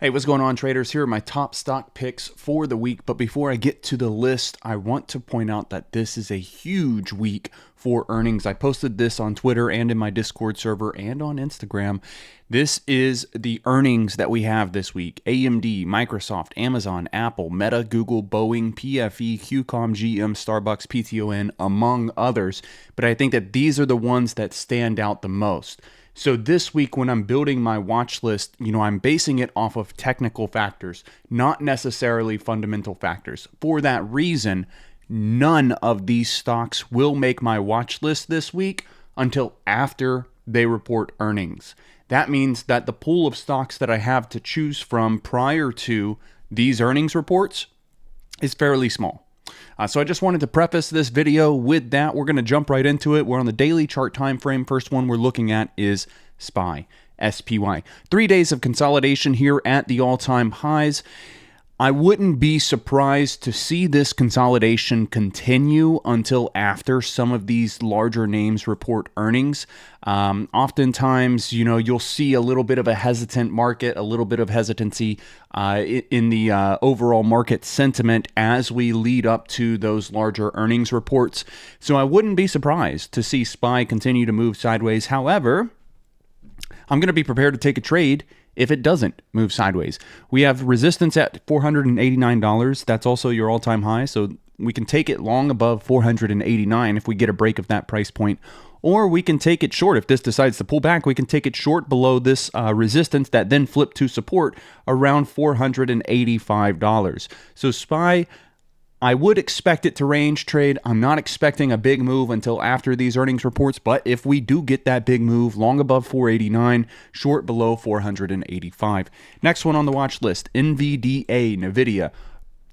Hey, what's going on, traders? Here are my top stock picks for the week. But before I get to the list, I want to point out that this is a huge week for earnings. I posted this on Twitter and in my Discord server and on Instagram. This is the earnings that we have this week. AMD, Microsoft, Amazon, Apple, Meta, Google, Boeing, PFE, QCOM, GM, Starbucks, PTON, among others. But I think that these are the ones that stand out the most. So this week when I'm building my watch list, I'm basing it off of technical factors, not necessarily fundamental factors. For that reason, none of these stocks will make my watch list this week until after they report earnings. That means that the pool of stocks that I have to choose from prior to these earnings reports is fairly small. So I just wanted to preface this video with that. We're going to jump right into it. We're on the daily chart time frame. First one we're looking at is SPY, SPY. 3 days of consolidation here at the all-time highs. I wouldn't be surprised to see this consolidation continue until after some of these larger names report earnings. Oftentimes, you'll see a little bit of a hesitant market, a little bit of hesitancy in the overall market sentiment as we lead up to those larger earnings reports. So I wouldn't be surprised to see SPY continue to move sideways. However, I'm going to be prepared to take a trade if it doesn't move sideways. We have resistance at $489. That's also your all-time high, so we can take it long above $489 if we get a break of that price point. Or we can take it short. If this decides to pull back, we can take it short below this resistance that then flip to support around $485. So SPY, I would expect it to range trade. I'm not expecting a big move until after these earnings reports, but if we do get that big move, long above 489, short below 485. Next one on the watch list, NVDA, NVIDIA.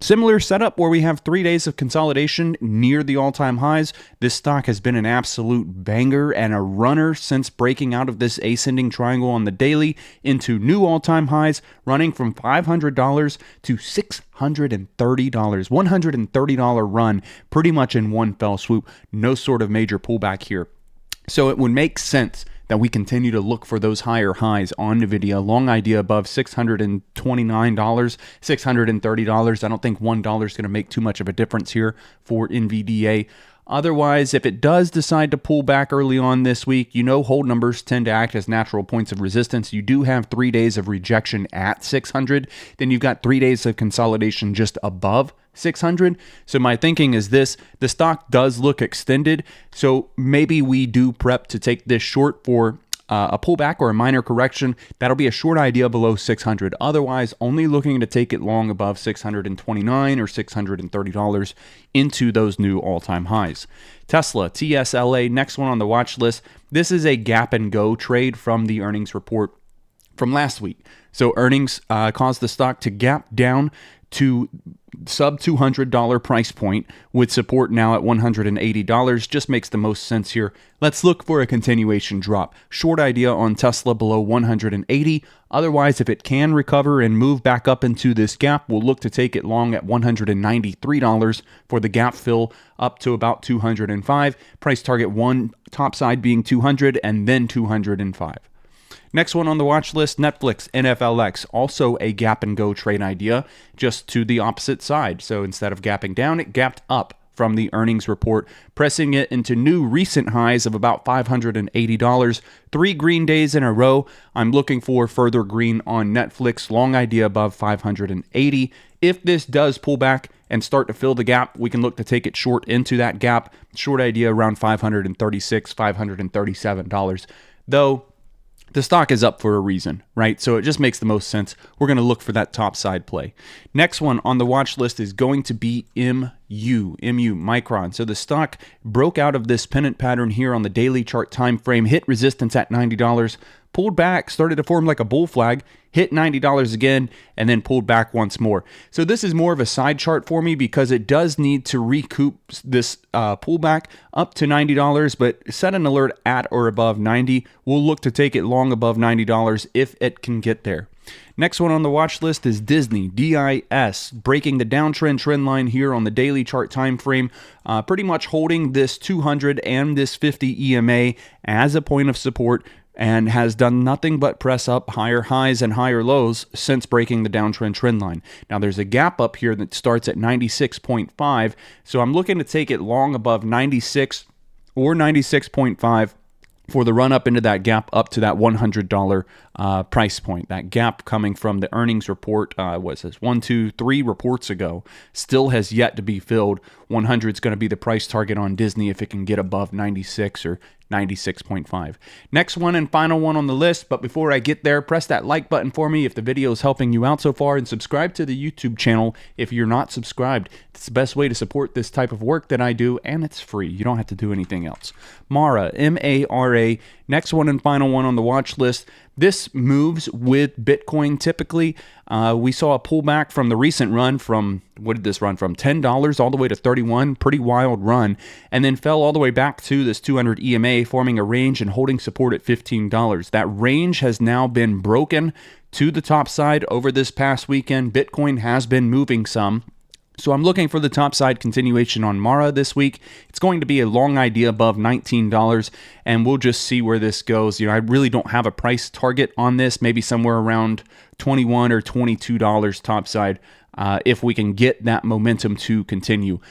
Similar setup where we have 3 days of consolidation near the all-time highs. This stock has been an absolute banger and a runner since breaking out of this ascending triangle on the daily into new all-time highs, running from $500 to $630. $130 run pretty much in one fell swoop. No sort of major pullback here. So it would make sense that we continue to look for those higher highs on NVIDIA. Long idea above $629, $630. I don't think $1 is going to make too much of a difference here for NVDA. Otherwise, if it does decide to pull back early on this week, hold numbers tend to act as natural points of resistance. You do have 3 days of rejection at 600. Then you've got 3 days of consolidation just above 600. So my thinking is this: the stock does look extended. So maybe we do prep to take this short for a pullback or a minor correction. That'll be a short idea below 600. Otherwise, only looking to take it long above $629 or $630 into those new all-time highs. Tesla, TSLA, next one on the watch list. This is a gap and go trade from the earnings report from last week. So earnings caused the stock to gap down to sub $200 price point with support now at $180. Just makes the most sense here. Let's look for a continuation drop. Short idea on Tesla below 180. Otherwise, if it can recover and move back up into this gap, we'll look to take it long at $193 for the gap fill up to about 205. Price target one, top side being 200 and then 205. Next one on the watch list, Netflix, NFLX, also a gap and go trade idea, just to the opposite side. So instead of gapping down, it gapped up from the earnings report, pressing it into new recent highs of about $580. 3 green days in a row. I'm looking for further green on Netflix, long idea above 580. If this does pull back and start to fill the gap, we can look to take it short into that gap. Short idea around $536, $537. Though, the stock is up for a reason, right? So it just makes the most sense. We're going to look for that top side play. Next one on the watch list is going to be MU, Micron. So the stock broke out of this pennant pattern here on the daily chart time frame, hit resistance at $90, pulled back, started to form like a bull flag, hit $90 again, and then pulled back once more. So this is more of a side chart for me because it does need to recoup this pullback up to $90, but set an alert at or above 90. We'll look to take it long above $90 if it can get there. Next one on the watch list is Disney, DIS, breaking the downtrend trend line here on the daily chart time frame, pretty much holding this 200 and this 50 EMA as a point of support and has done nothing but press up higher highs and higher lows since breaking the downtrend trend line. Now there's a gap up here that starts at 96.5, so I'm looking to take it long above 96 or 96.5 for the run up into that gap up to that $100 price point. That gap coming from the earnings report was this 1, 2, 3 reports ago still has yet to be filled. 100 is going to be the price target on Disney if it can get above 96 or 96.5. Next one and final one on the list, but before I get there, press that like button for me if the video is helping you out so far, and subscribe to the YouTube channel if you're not subscribed. It's the best way to support this type of work that I do, and it's free. You don't have to do anything else. Mara, M-A-R-A, next one and final one on the watch list. This moves with Bitcoin typically. We saw a pullback from the recent run from, what did this run from? $10 all the way to 31, pretty wild run, and then fell all the way back to this 200 EMA, forming a range and holding support at $15. That range has now been broken to the top side over this past weekend. Bitcoin has been moving some. So I'm looking for the topside continuation on Mara this week. It's going to be a long idea above $19, and we'll just see where this goes. I really don't have a price target on this, maybe somewhere around $21 or $22 topside if we can get that momentum to continue.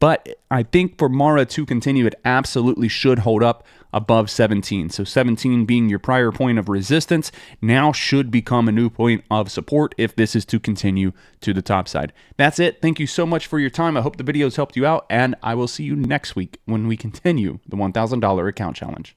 But I think for Mara to continue, it absolutely should hold up above 17. So 17 being your prior point of resistance now should become a new point of support if this is to continue to the top side. That's it. Thank you so much for your time. I hope the videos helped you out, and I will see you next week when we continue the $1,000 account challenge.